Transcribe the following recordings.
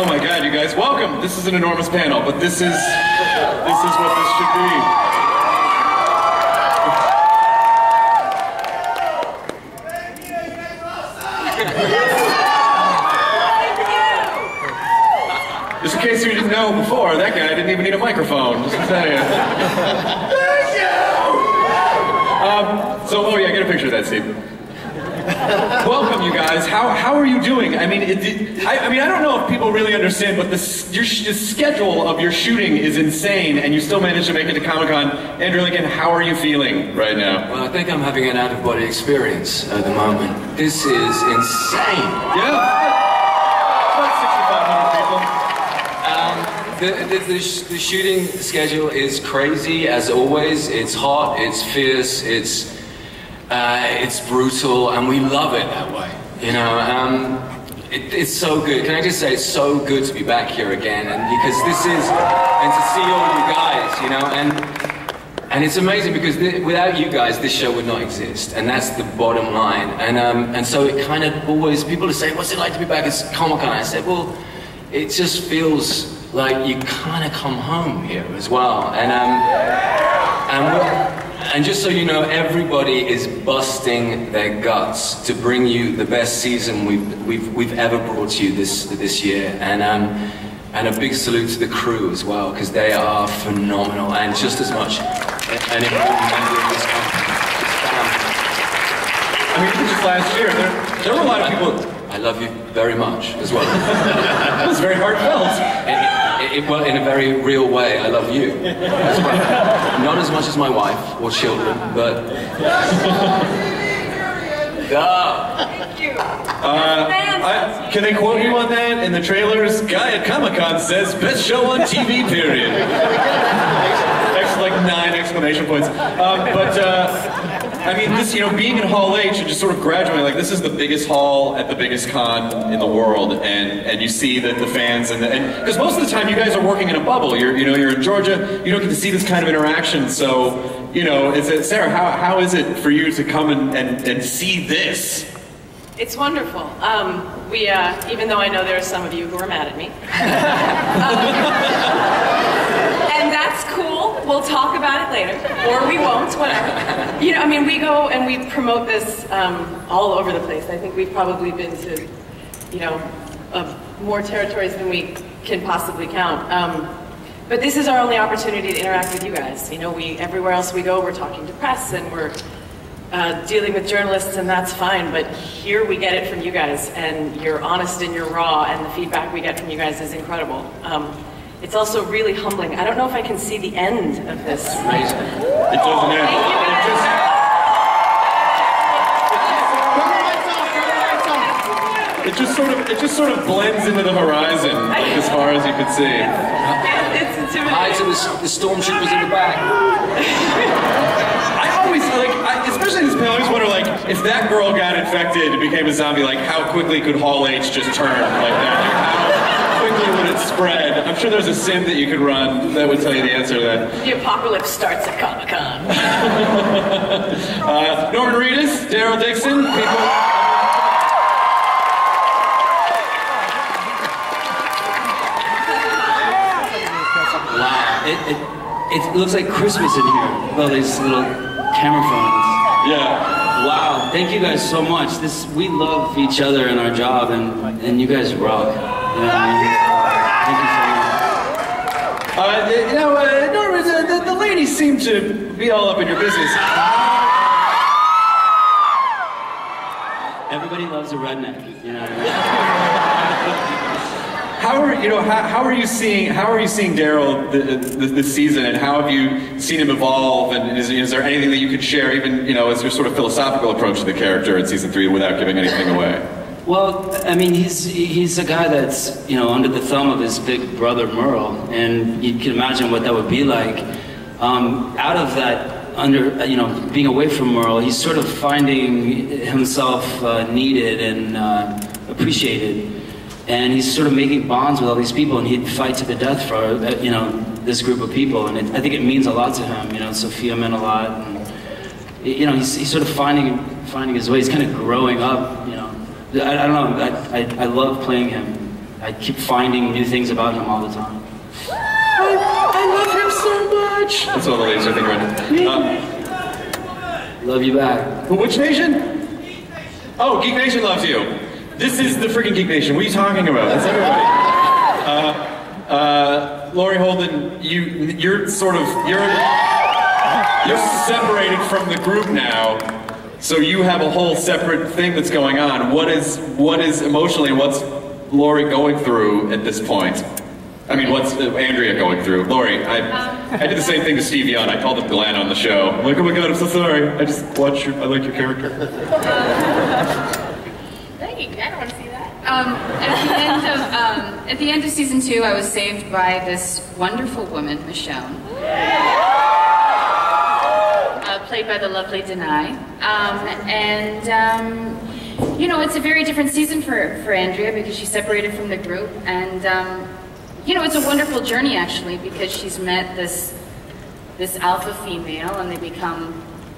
Oh my God, you guys, welcome. This is an enormous panel, but this is what this should be. Just in case you didn't know before, that guy didn't even need a microphone, just to tell you. Thank you! Oh yeah, get a picture of that, Steve. Welcome, you guys. How are you doing? I mean, I don't know if people really understand, but the schedule of your shooting is insane, and you still managed to make it to Comic-Con. Andrew Lincoln, how are you feeling right now? Well, I think I'm having an out-of-body experience at the moment. This is insane. Yeah. About 6,500 people. The shooting schedule is crazy, as always. It's hot, it's fierce, it's brutal, and we love it that way. You know, it's so good. Can I just say, it's so good to be back here again, and because this is, and to see all you guys, you know, and it's amazing because without you guys, this show would not exist, and that's the bottom line. And so it kind of always, people say, what's it like to be back at Comic-Con? I said, well, it just feels like you kind of come home here as well, and just so you know, everybody is busting their guts to bring you the best season we've ever brought you this year, and a big salute to the crew as well, because they are phenomenal and just as much an important member of this company. I mean, even just last year, there were a lot of people. I love you very much as well. It was very heartfelt. Well, in a very real way, I love you as well. Not as much as my wife or children, but... Thank you. Can they quote you on that in the trailers? Guy at Comic-Con says, best show on TV, period. Like 9 exclamation points. I mean, this, you know, being in Hall H and just sort of graduating, like, this is the biggest hall at the biggest con in the world, and you see that the fans, and because most of the time you guys are working in a bubble. You're in Georgia, you don't get to see this kind of interaction, so, you know, Sarah, how is it for you to come and see this? It's wonderful. Even though I know there are some of you who are mad at me. And that's cool. We'll talk about it later. Or we won't, whatever. You know, I mean, we go and we promote this all over the place. I think we've probably been to, you know, more territories than we can possibly count. But this is our only opportunity to interact with you guys. You know, everywhere else we go, we're talking to press and we're dealing with journalists, and that's fine, but here we get it from you guys, and you're honest and you're raw, and the feedback we get from you guys is incredible. It's also really humbling. I don't know if I can see the end of this. Amazing. It doesn't end. It just sort of blends into the horizon, like as far as you can see. It's intimidating. Hi to the stormtroopers in the back. I always, especially in this panel, I always wonder, like, if that girl got infected and became a zombie, like, how quickly could Hall H just turn like that? Like, how quickly would it spread? I'm sure there's a sim that you could run that would tell you the answer to that. The apocalypse starts at Comic-Con. Norman Reedus, Daryl Dixon, people... It looks like Christmas in here with all these little camera phones. Yeah. Wow, thank you guys so much. We love each other and our job, and you guys rock. You know what I mean? Thank you so much. Norman, the ladies seem to be all up in your business. Everybody loves a redneck, you know what I mean? How are you seeing Daryl this season, and how have you seen him evolve? And is there anything that you could share, even, you know, as your sort of philosophical approach to the character in season 3, without giving anything away? Well, I mean, he's a guy that's, you know, under the thumb of his big brother Merle, and you can imagine what that would be like. Out of that, being away from Merle, he's sort of finding himself needed and appreciated. And he's sort of making bonds with all these people, and he'd fight to the death for, you know, this group of people. And I think it means a lot to him. You know, Sophia meant a lot. And, you know, he's sort of finding his way. He's kind of growing up, you know. I don't know, I love playing him. I keep finding new things about him all the time. I love him so much. That's what the ladies are thinking right now. Love you back. Which nation? Oh, Geek Nation loves you. This is the freaking Geek Nation. What are you talking about? That's everybody. Laurie Holden, you're separated from the group now, so you have a whole separate thing that's going on. What is emotionally, what's Laurie going through at this point? I mean, what's Andrea going through? Laurie, I did the same thing to Steve Young. I called him Glenn on the show. I'm like, oh my god, I'm so sorry. I just watched I like your character. Thank you. I don't want to see that. At the end of season 2, I was saved by this wonderful woman, Michonne, played by the lovely Denai. You know, it's a very different season for Andrea because she's separated from the group, and you know, it's a wonderful journey actually because she's met this alpha female and they become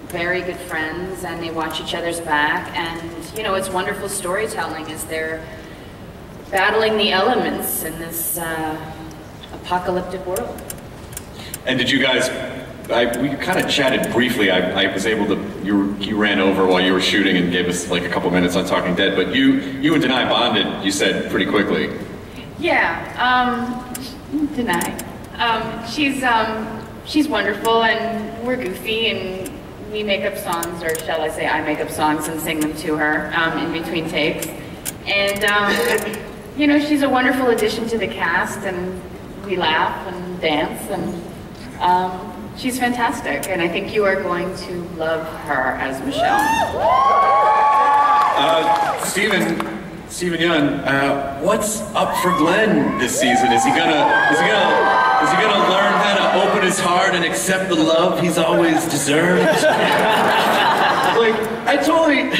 very good friends and they watch each other's back, and you know, it's wonderful storytelling as they're battling the elements in this apocalyptic world. And did you guys, we kind of chatted briefly. I was able to, you ran over while you were shooting and gave us like a couple minutes on Talking Dead, but you and Denai bonded, you said, pretty quickly. Yeah, Denai. She's wonderful and we're goofy and we make up songs, or shall I say I make up songs and sing them to her in between takes. And you know, she's a wonderful addition to the cast and we laugh and dance and she's fantastic, and I think you are going to love her as Michonne. Steven Yeun, what's up for Glenn this season? Is he gonna learn how to open his heart and accept the love he's always deserved? Like, I totally.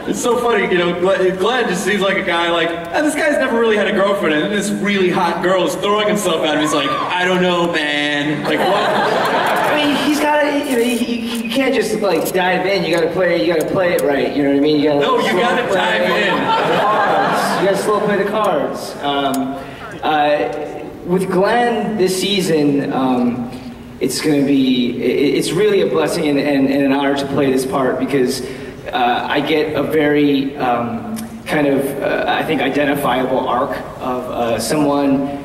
It's so funny, you know, Glenn just seems like a guy like, this guy's never really had a girlfriend, and this really hot girl is throwing himself at him. He's like, I don't know, man. Like, what? I mean, he's gotta, you know, you can't just like dive in. You gotta play it right. You know what I mean? You gotta. No, you gotta dive in. You gotta slow play the cards. With Glenn this season, it's really a blessing and an honor to play this part because I get a very kind of, I think, identifiable arc of someone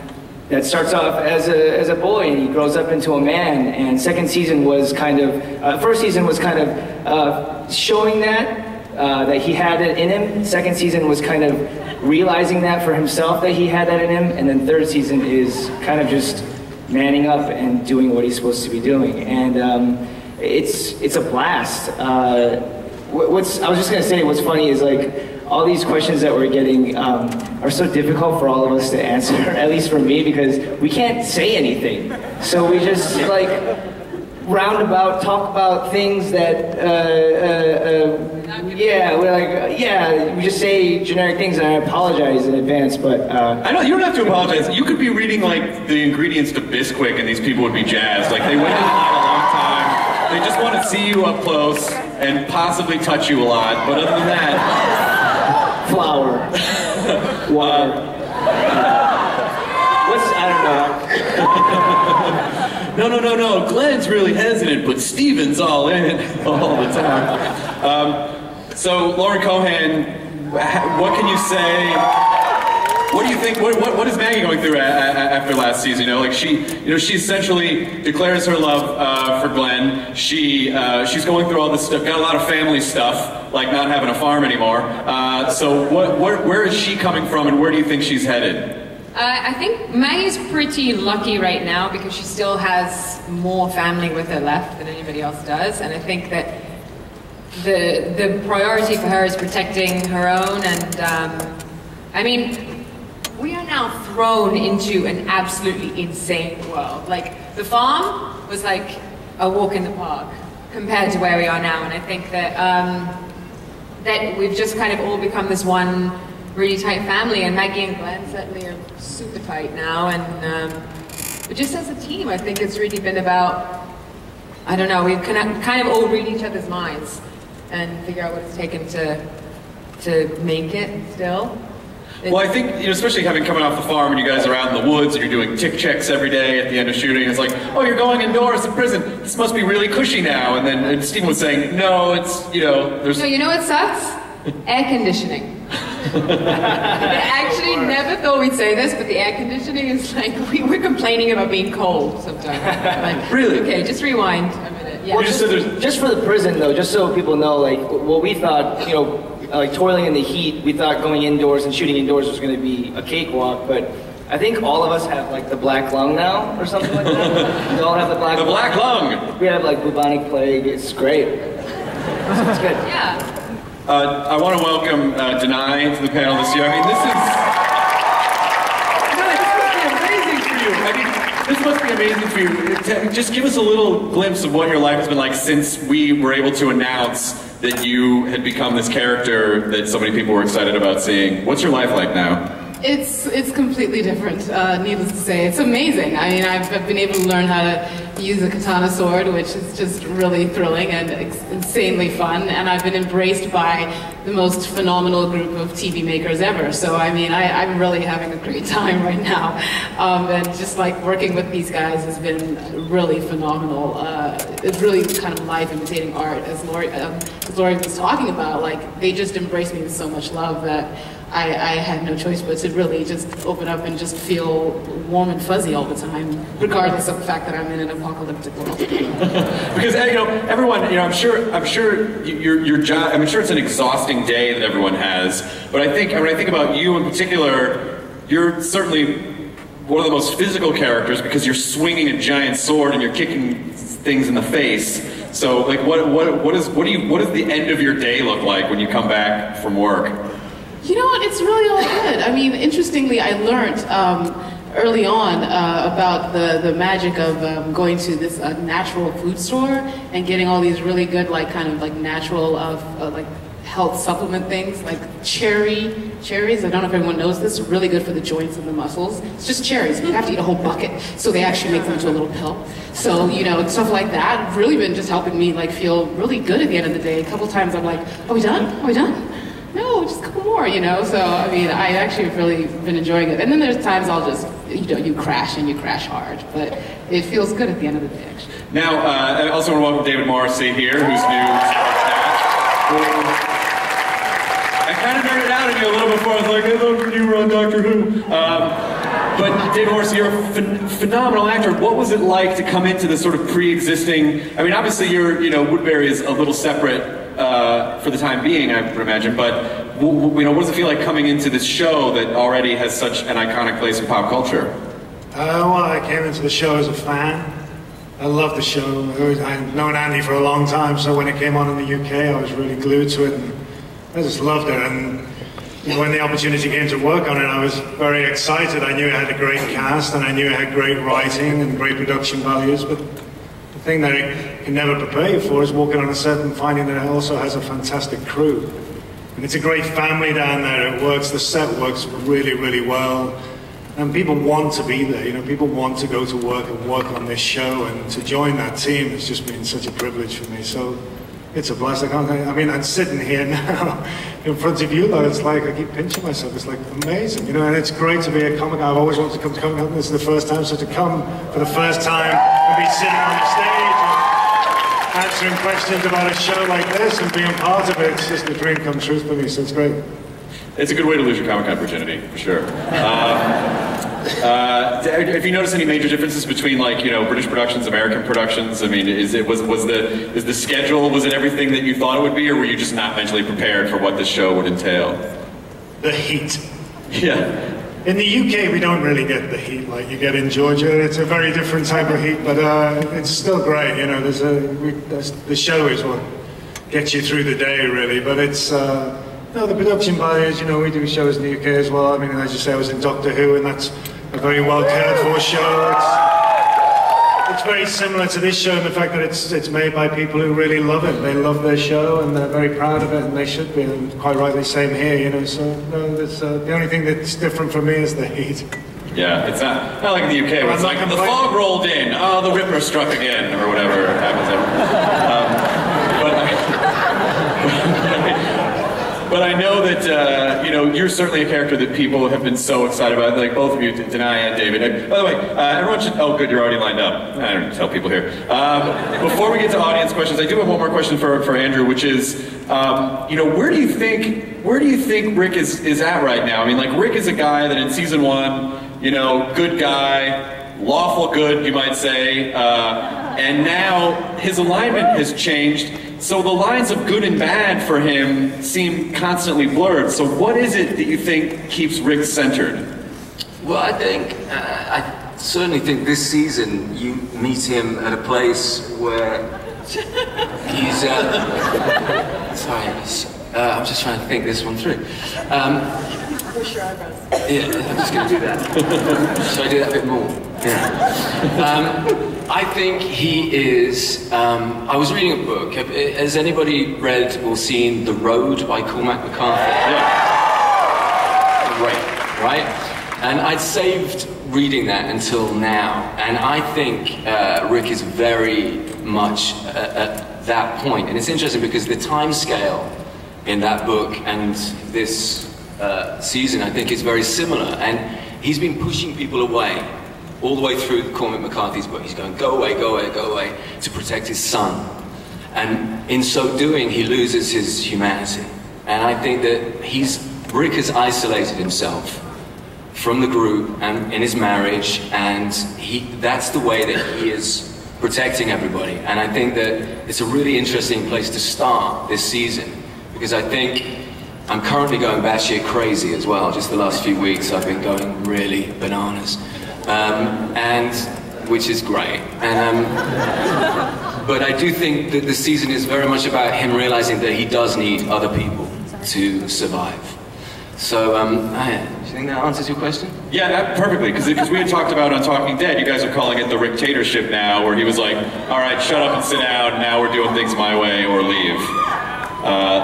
that starts off as a boy and he grows up into a man. And second season was kind of, first season was kind of showing that he had it in him. Second season was kind of realizing that for himself that he had that in him. And then third season is kind of just manning up and doing what he's supposed to be doing. And it's a blast. I was just gonna say, what's funny is like all these questions that we're getting are so difficult for all of us to answer, at least for me, because we can't say anything. So we just like roundabout talk about things that we just say generic things, and I apologize in advance, but I know you don't have to apologize. You could be reading like the ingredients to Bisquick and these people would be jazzed. Like they waited a long time. They just want to see you up close and possibly touch you a lot, but other than that, flour, water. I don't know. No. Glenn's really hesitant, but Steven's all in all the time. So, Lauren Cohan, what can you say? What do you think? What is Maggie going through after last season? You know, like she essentially declares her love for Glenn. She's going through all this stuff. Got a lot of family stuff, like not having a farm anymore. So, where is she coming from, and where do you think she's headed? I think Maggie's pretty lucky right now because she still has more family with her left than anybody else does, and I think that the priority for her is protecting her own. And I mean, we are now thrown into an absolutely insane world. Like the farm was like a walk in the park compared to where we are now, and I think that that we've just kind of all become this one really tight family, and Maggie and Glenn certainly are super tight now, and but just as a team, I think it's really been about, I don't know, we've kind of all read each other's minds and figure out what it's taken to make it still. Well, I think, especially having coming off the farm and you guys are out in the woods and you're doing tick checks every day at the end of shooting, it's like, oh, you're going indoors in prison. This must be really cushy now. And Stephen was saying, no, it's, there's... No, you know what sucks? Air conditioning. I actually never thought we'd say this, but the air conditioning is like, we're complaining about being cold sometimes. Like, really? Okay, just rewind a minute. Yeah. Well, just for the prison though, just so people know, like, what we thought, like toiling in the heat, we thought going indoors and shooting indoors was going to be a cakewalk, but I think all of us have like the black lung now, or something like that. We all have the black lung. The black lung! We have like bubonic plague, it's great. It's good. Yeah. I want to welcome Denai to the panel this year. I mean, this must be amazing for you. Just give us a little glimpse of what your life has been like since we were able to announce that you had become this character that so many people were excited about seeing. What's your life like now? It's completely different, needless to say. It's amazing. I mean, I've been able to learn how to use a katana sword, which is just really thrilling and insanely fun, and I've been embraced by the most phenomenal group of TV makers ever. So, I mean, I'm really having a great time right now. And just like working with these guys has been really phenomenal. It's really kind of life imitating art, as Laurie was talking about. Like, they just embraced me with so much love that I had no choice but to really just open up and just feel warm and fuzzy all the time, regardless of the fact that I'm in an apocalyptic world. Because everyone, I'm sure your job. I'm sure it's an exhausting day that everyone has. But I think when I think about you in particular, you're certainly one of the most physical characters because you're swinging a giant sword and you're kicking things in the face. So, like, what does the end of your day look like when you come back from work? You know what? It's really all good. I mean, interestingly, I learned early on about the magic of going to this natural food store and getting all these really good, like, kind of like natural, like health supplement things, like cherries. I don't know if everyone knows this. Really good for the joints and the muscles. It's just cherries. You have to eat a whole bucket, so they actually make them into a little pill. So stuff like that really been just helping me like feel really good at the end of the day. A couple times I'm like, are we done? Are we done? No, just a couple more, So, I mean, I actually have really been enjoying it. And then there's times I'll just, you crash and you crash hard. But it feels good at the end of the day, actually. Now, I also want to welcome David Morrissey here, who's new to I kind of nerded out on you a little before. I was like, I love you were on Doctor Who. But David Morrissey, you're a phenomenal actor. What was it like to come into this sort of pre-existing, I mean, obviously Woodbury is a little separate for the time being, I would imagine, but what does it feel like coming into this show that already has such an iconic place in pop culture? Well, I came into the show as a fan. I love the show. I've known Andy for a long time, so when it came on in the UK, I was really glued to it, and I just loved it. And when the opportunity came to work on it, I was very excited. I knew it had a great cast, and I knew it had great writing and great production values, but the thing that it can never prepare you for is walking on a set and finding that it also has a fantastic crew. And it's a great family down there. It works, the set works really, really well. And people want to be there, people want to go to work and work on this show, and to join that team has just been such a privilege for me. So it's a blessing. I'm sitting here now in front of you, though, it's like I keep pinching myself. It's like amazing, and it's great to be a comic. I've always wanted to come to Comic Con. This is the first time, so to come for the first time and be sitting on the stage and answering questions about a show like this and being part of it, it's just a dream come true for me, so it's great. It's a good way to lose your Comic Con virginity, for sure. Have you noticed any major differences between, like, British productions, American productions? I mean, is the schedule, was it everything that you thought it would be, or were you just not mentally prepared for what this show would entail? The heat. Yeah. In the UK, we don't really get the heat like you get in Georgia. It's a very different type of heat, but it's still great. The show is what gets you through the day, really. But it's the production values. We do shows in the UK as well. I mean, as you say, I was in Doctor Who, and that's a very well cared for show. It's very similar to this show in the fact that it's made by people who really love it. They love their show and they're very proud of it, and they should be. And quite rightly, same here. So no, the only thing that's different for me is the heat. Yeah, it's not like in the UK where it's like the fog rolled in, the Ripper struck again, or whatever happens. But But I know that, you know, you're certainly a character that people have been so excited about, like both of you, Denai and David. By the way, everyone should, oh good, you're already lined up. I don't tell people here. Before we get to audience questions, I do have one more question for Andrew, which is, you know, where do you think Rick is at right now? I mean, like, Rick is a guy that in season 1, you know, good guy, lawful good, you might say, and now his alignment has changed. So the lines of good and bad for him seem constantly blurred. So what is it that you think keeps Rick centered? Well, I think, I certainly think this season you meet him at a place where he's, sorry, I'm just trying to think this one through. Push your eyebrows. Yeah, I'm just going to do that. Should I do that a bit more? Yeah. I think he is, I was reading a book. Has anybody read or seen The Road by Cormac McCarthy? Yeah. Great, right? And I'd saved reading that until now. And I think Rick is very much at that point. And it's interesting because the time scale in that book and this season, I think, is very similar. And he's been pushing people away all the way through Cormac McCarthy's book. He's going, go away, go away, go away, to protect his son. And in so doing, he loses his humanity. And I think that Rick has isolated himself from the group and in his marriage, and that's the way that he is protecting everybody. And I think that it's a really interesting place to start this season, because I think I'm currently going batshit crazy as well. Just the last few weeks I've been going really bananas. And which is great. And, but I do think that the season is very much about him realizing that he does need other people to survive. So, do you think that answers your question? Yeah, perfectly, because we had talked about on Talking Dead, you guys are calling it the Ricktatorship now, where he was like, all right, shut up and sit down, now we're doing things my way or leave.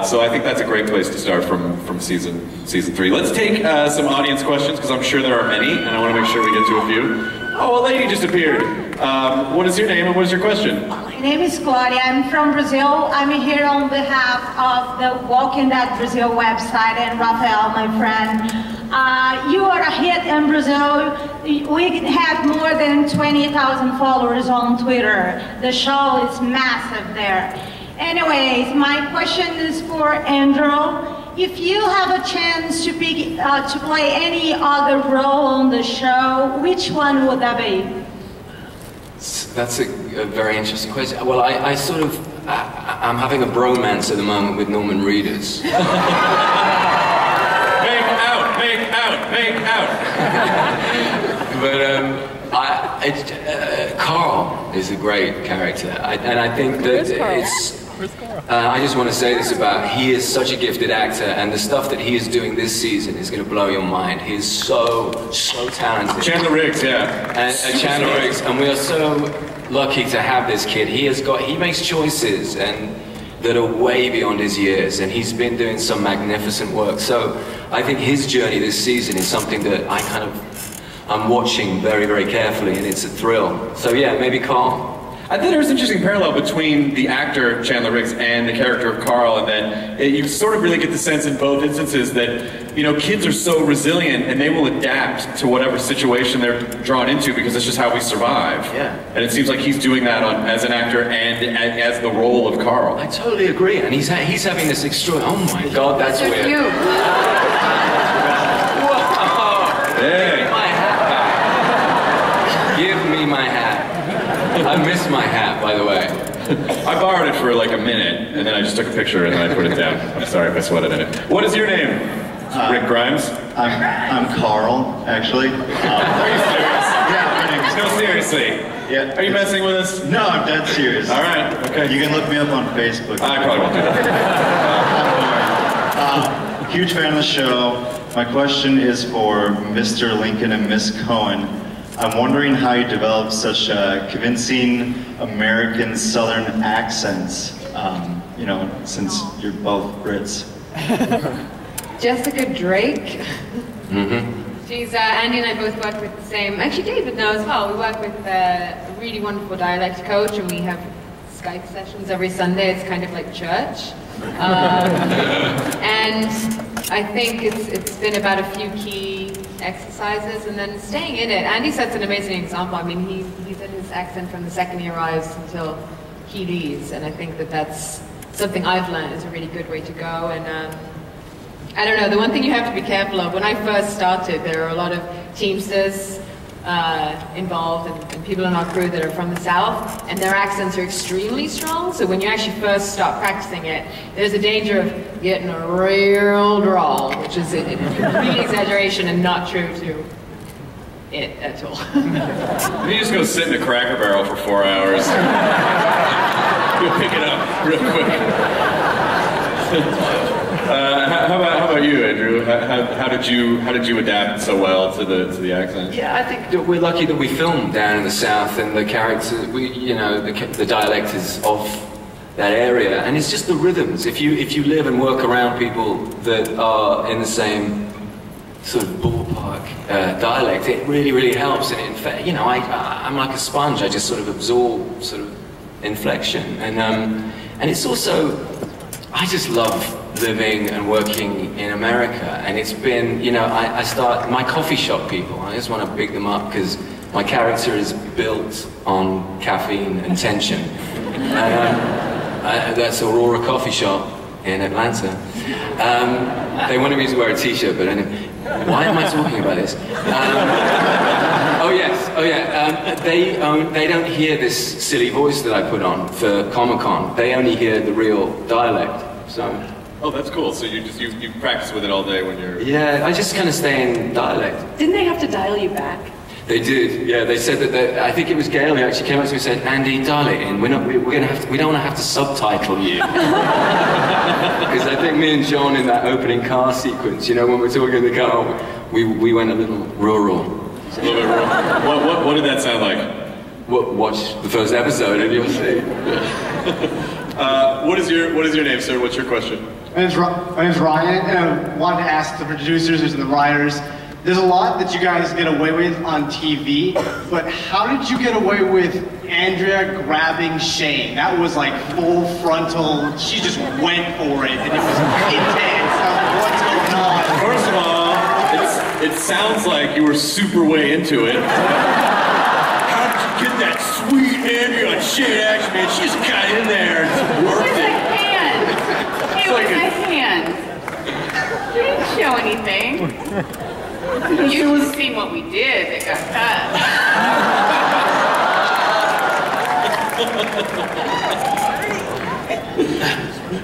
So I think that's a great place to start from season 3. Let's take some audience questions, because I'm sure there are many, and I want to make sure we get to a few. Oh, a lady just appeared. What is your name and what is your question? My name is Claudia. I'm from Brazil. I'm here on behalf of the Walking Dead Brazil website and Rafael, my friend. You are a hit in Brazil. We have more than 20,000 followers on Twitter. The show is massive there. Anyways, my question is for Andrew. If you have a chance to play any other role on the show, which one would that be? That's a very interesting question. Well, I sort of, I'm having a bromance at the moment with Norman Reedus. Make out, make out, make out. But Carl is a great character, and I think that it's. I just want to say this about, he is such a gifted actor, and the stuff that he is doing this season is going to blow your mind. He is so talented. Chandler Riggs, yeah. And Chandler Riggs, and we are so lucky to have this kid. He makes choices that are way beyond his years, and he's been doing some magnificent work. So I think his journey this season is something that I'm watching very, very carefully, and it's a thrill. So yeah, maybe Carl. I think there's an interesting parallel between the actor Chandler Riggs and the character of Carl, and that you sort of really get the sense in both instances that, you know, kids are so resilient and they will adapt to whatever situation they're drawn into, because it's just how we survive. Yeah. And it seems like he's doing that as an actor and as the role of Carl. I totally agree, and he's having this extraordinary. Oh my God, that's weird. You. Whoa. Hey. My hat. Give me my hat. I missed my hat, by the way. I borrowed it for like a minute, and then I just took a picture and then I put it down. I'm sorry if I sweated in it. What is your name? Rick Grimes? I'm Carl, actually. Are you serious? Yeah, my name is No, Carl. seriously. Yeah. Are you messing with us? No, I'm dead serious. All right, okay. You can look me up on Facebook. I probably won't do that. Huge fan of the show. My question is for Mr. Lincoln and Miss Cohen. I'm wondering how you develop such convincing American Southern accents, you know, since you're both Brits. Jessica Drake. Mm-hmm. She's, Andy and I both work with the same, actually David now as well. We work with a really wonderful dialect coach, and we have Skype sessions every Sunday. It's kind of like church. And I think it's been about a few key exercises and then staying in it. Andy sets an amazing example. I mean, he's in his accent from the second he arrives until he leaves, and I think that's something I've learned is a really good way to go. And I don't know, the one thing you have to be careful of, when I first started, there are a lot of Teamsters involved and people in our crew that are from the South, and their accents are extremely strong, so when you actually first start practicing it, there's a danger of getting a real drawl, which is a complete exaggeration and not true to it at all. You just go sit in a Cracker Barrel for 4 hours. You'll pick it up real quick. How about you, Andrew? How did you adapt so well to the accent? Yeah, I think that we're lucky that we filmed down in the South, and the character, the dialect is of that area, and it's just the rhythms. If you live and work around people that are in the same sort of ballpark dialect, it really helps. And in fact, I'm like a sponge. I just sort of absorb sort of inflection, and it's also, I just love living and working in America, and it's been, I start my coffee shop people. I just want to big them up because my character is built on caffeine and tension. And that's Aurora Coffee Shop in Atlanta. They wanted me to wear a T-shirt, but anyway, why am I talking about this? They don't hear this silly voice that I put on for Comic-Con. They only hear the real dialect. So. Oh, that's cool. So you practice with it all day when you're... Yeah, I just kind of stay in dialect. Didn't they have to dial you back? They did. Yeah, they said that. I think it was Gail who actually came up to me and said, "Andy, dial it in. We don't want to have to subtitle you." Because I think me and John in that opening car sequence, when we're talking in the car, we went a little rural. A little bit rural. What did that sound like? Watch the first episode and you'll see. What is your name, sir? What's your question? My name's Ryan, and I wanted to ask the producers and the writers, there's a lot that you guys get away with on TV, but how did you get away with Andrea grabbing Shane? That was like full frontal, she just went for it, and it was intense. What's going on? First of all, it sounds like you were super way into it. How did you get that sweet Andrea and Shane action, man? She just got in there and worked it. It was my hand. You didn't show anything. You've seen what we did. It got cut.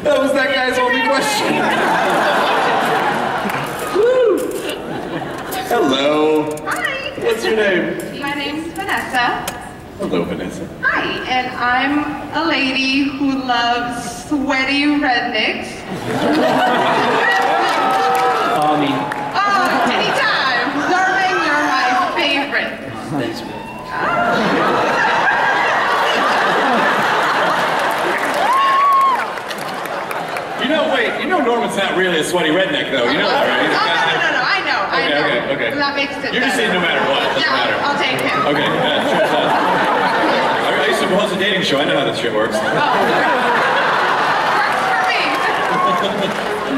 That was that guy's only question. Hello. Hi. What's your name? My name's Vanessa. Hello, Vanessa. Hi, and I'm a lady who loves sweaty rednecks. Anytime. Zerving, you're my favorite. Thanks, man. Norman's not really a sweaty redneck, though. You know that, right? No, I know. Okay. That makes it You're just saying no matter what. It doesn't matter. I'll take him. Okay, I used to host a dating show. I know how this shit works. Works for me.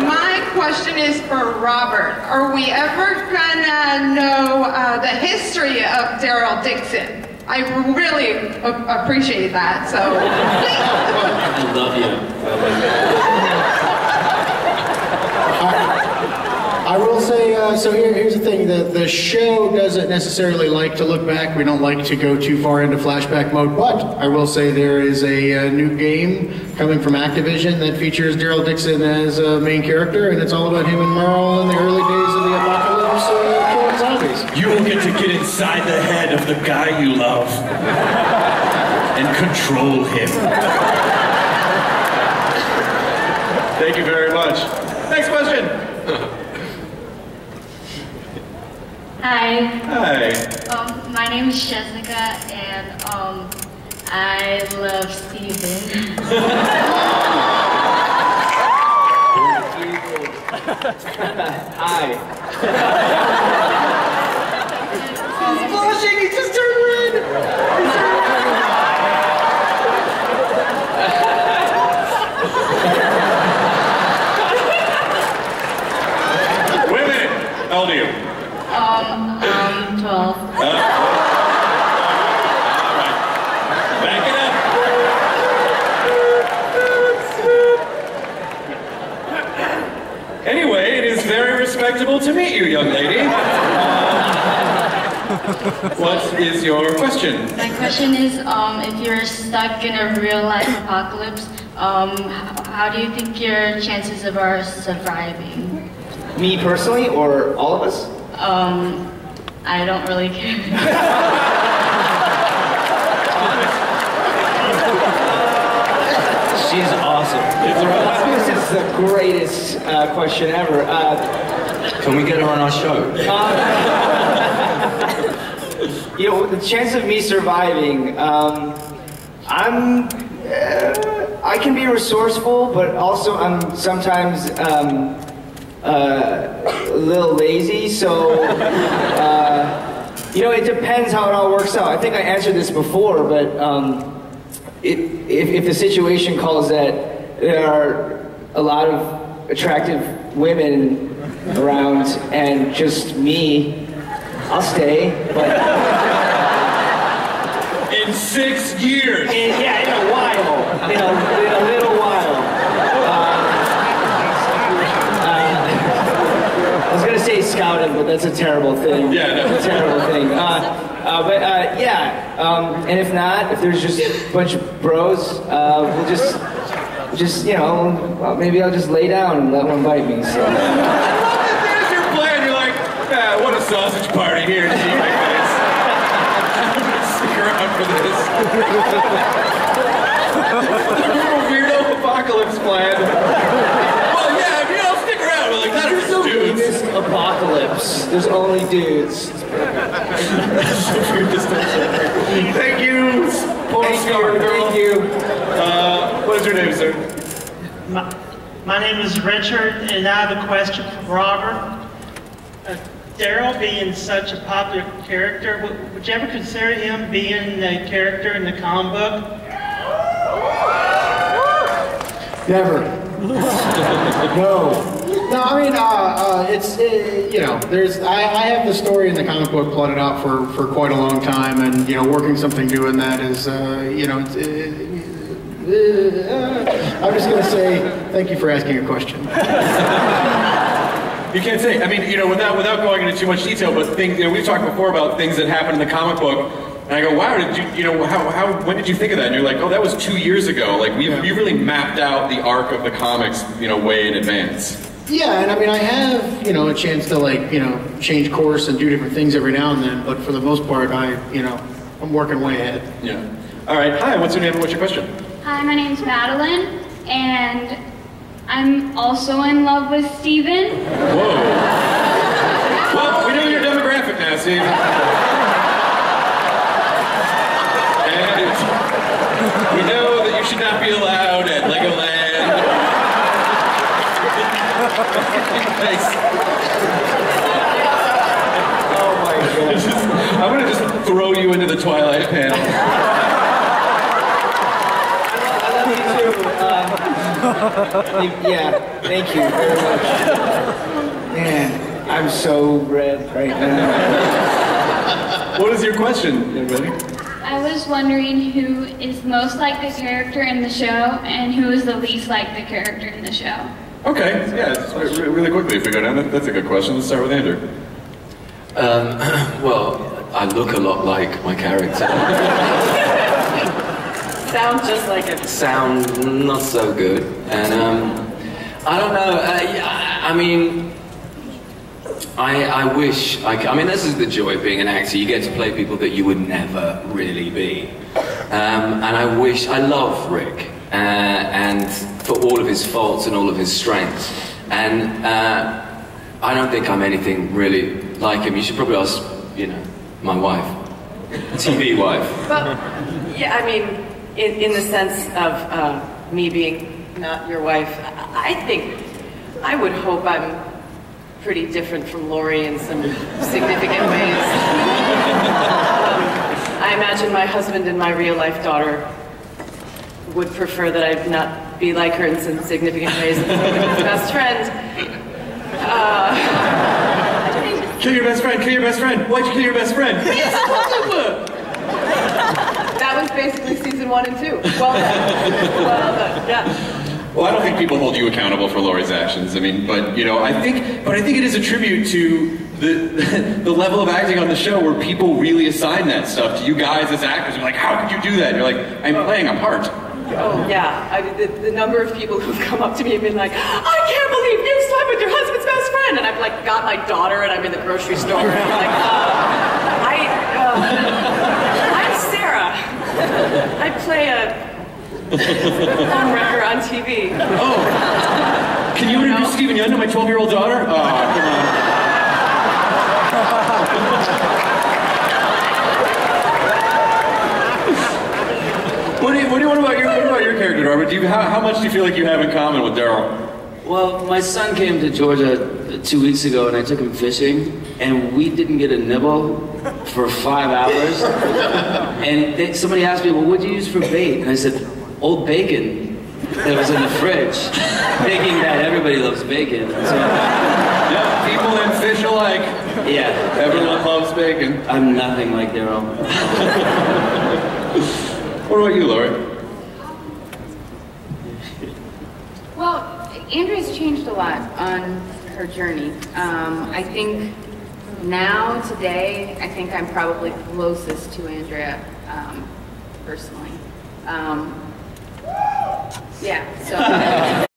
My question is for Robert. Are we ever gonna know the history of Daryl Dixon? I really appreciate that, so please. I love you. I will say, so here's the thing, the show doesn't necessarily like to look back. We don't like to go too far into flashback mode, but I will say there is a new game coming from Activision that features Daryl Dixon as a main character, and it's all about him and Merle in the early days of the apocalypse killing zombies. You will get to get inside the head of the guy you love and control him. Thank you very much. Next question. Hi. Hi. My name is Jessica, and I love Steven. Hi. He's blushing, he just turned red. How old are you? I'm 12. All right. Back it up. Anyway, it is very respectable to meet you, young lady. What is your question? My question is, if you're stuck in a real-life apocalypse, how do you think your chances of our surviving? Me personally, or all of us? I don't really care. She's awesome. This is the greatest question ever. Can we get her on our show? You know, the chance of me surviving, I can be resourceful, but also I'm sometimes a little lazy, so, you know, it depends how it all works out. I think I answered this before, but if the situation calls that there are a lot of attractive women around and just me, I'll stay, but... In 6 years! In a while. In a little while. I was gonna say scouting, but that's a terrible thing. Yeah, no. That's a terrible thing. And if not, if there's just a bunch of bros, we'll just, you know, well, maybe I'll just lay down and let one bite me, so. There's your plan. You're like, what a sausage party here. See my face. I'm gonna stick around for this. Little weirdo apocalypse plan. Well, yeah, if you don't stick around, we're like, that is dudes. Apocalypse. There's only dudes. Thank you, porn star girl. Thank you. What is your name, sir? My name is Richard, and I have a question for Robert. Daryl being such a popular character, would you ever consider him being a character in the comic book? Never. No. No, I mean, you know, I have the story in the comic book plotted out for quite a long time, and, you know, working something new in that is, you know, I'm just going to say thank you for asking a question. You can't say. I mean, you know, without going into too much detail, but things, you know, we've talked before about things that happened in the comic book, and I go, wow, did you know, when did you think of that? And you're like, oh, that was 2 years ago. Like, you really mapped out the arc of the comics, you know, way in advance. Yeah, and I mean, I have, you know, a chance to, like, you know, change course and do different things every now and then, but for the most part, I'm working way ahead. Yeah. All right. Hi, what's your name and what's your question? Hi, my name's Madeline, and I'm also in love with Steven. Whoa. Well, we know your demographic now, Steve. And we know that you should not be allowed at Legoland. Thanks. Oh my God. I'm gonna just throw you into the Twilight panel. Yeah, thank you very much. Man, I'm so red right now. What is your question, everybody? I was wondering who is most like the character in the show and who is the least like the character in the show. Okay, yeah, just really quickly if we go down, that's a good question. Let's start with Andrew. Well, I look a lot like my character. Sound just like it. Sound not so good. And I don't know, I mean, I wish, I mean, this is the joy of being an actor. You get to play people that you would never really be. And I love Rick, and for all of his faults and all of his strengths. And I don't think I'm anything really like him. You should probably ask, you know, my wife, TV wife. Well, yeah, I mean, in the sense of me being not your wife, I would hope I'm pretty different from Laurie in some significant ways. I imagine my husband and my real life daughter would prefer that I not be like her in some significant ways. His best friend. I think Kill your best friend, kill your best friend. Why'd you kill your best friend? That was basically season 1 and 2. Well done. Well done, yeah. Well, I don't think people hold you accountable for Lori's actions. I mean, but you know, I think it is a tribute to the level of acting on the show where people really assign that stuff to you guys as actors. You're like, how could you do that? And you're like, I'm playing a part. Oh yeah, I mean, the number of people who've come up to me and been like, I can't believe you slept with your husband's best friend, and I've like got my daughter and I'm in the grocery store and I'm like, I'm Sarah. I play a phone wrecker on TV. Oh, can you introduce Steven Yeun to my 12-year-old daughter? Oh, come on. What about your character, Robert? How much do you feel like you have in common with Daryl? Well, my son came to Georgia 2 weeks ago, and I took him fishing, and we didn't get a nibble for 5 hours. And somebody asked me, well, what'd you use for bait? And I said, old bacon that was in the fridge, thinking that everybody loves bacon. So, yeah, people and fish alike. Yeah. Everyone loves bacon. I'm nothing like Daryl. What about you, Lori? Well, Andrea's changed a lot on her journey. I think now, today, I think I'm probably closest to Andrea, personally. Yeah, so.